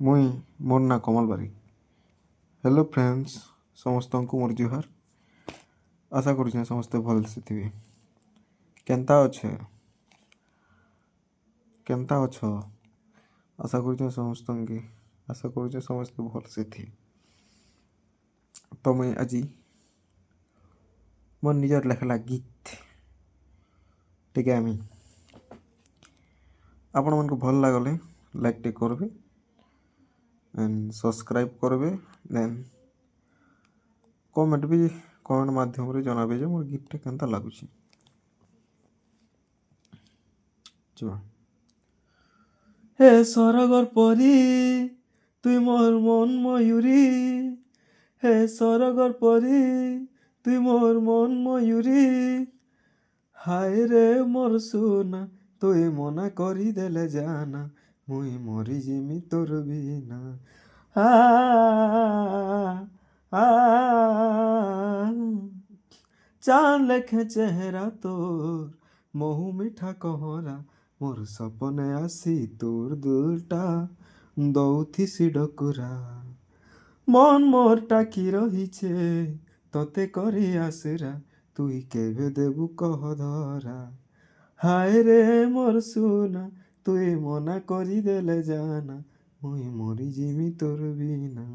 ମୁଇଁ ମୋର୍ ନା Kamal Barik. Hello friends, ସମସ୍ତଙ୍କୁ ମୋର ଜୁହାର। ଆଶା କରୁଛେଁ ସମସ୍ତେ ଭଲସେ ଥିବେ। କେନ୍ତା ଅଛ? ଆଶା କରୁଛେଁ ସମସ୍ତେ ଭଲସେ ଥିବେ। ତ ମୁଇଁ ଆଜି ମୋର୍ ନିଜର ଲେଖଲା ଗୀତ ଟିକେ ଆମେ ଆପଣମାନଙ୍କୁ ଭଲ ଲାଗଲେ ଲାଇକ୍ ଟିକେ କରିବେ ଆଣ୍ଡ ସବସ୍କ୍ରାଇବ୍ କରିବେ। ଦେନ୍ କମେଣ୍ଟ ମାଧ୍ୟମରେ ଜଣାବେ ଯେ ମୋର ଗୀତଟା କେନ୍ତା ଲାଗୁଛି। ଯିବା। হে ସରଗর পরি তুই মোর মন ময়ূরী, হে ସରଗর পরি তুই মোর মন ময়ূরী, হায় রে মোর সোনা তুই মনা করি দেলে জানা, মুই মরি জিমি তোর বিনা। আ আ চাঁদ লেখে চেহারা তোর, মহু মিঠা কহরা, মোর সপনে আসি তোর দুলটা দৌথিসি ডকুরা। মন মোর টাকি রহিছে তোতে করি আসরা, তুই কেবে দেবু কহ ধরা। হায় রে মোর সোনা তুই মনা করি দেলে জানা, মুই মরি জিমি তোর বিনা।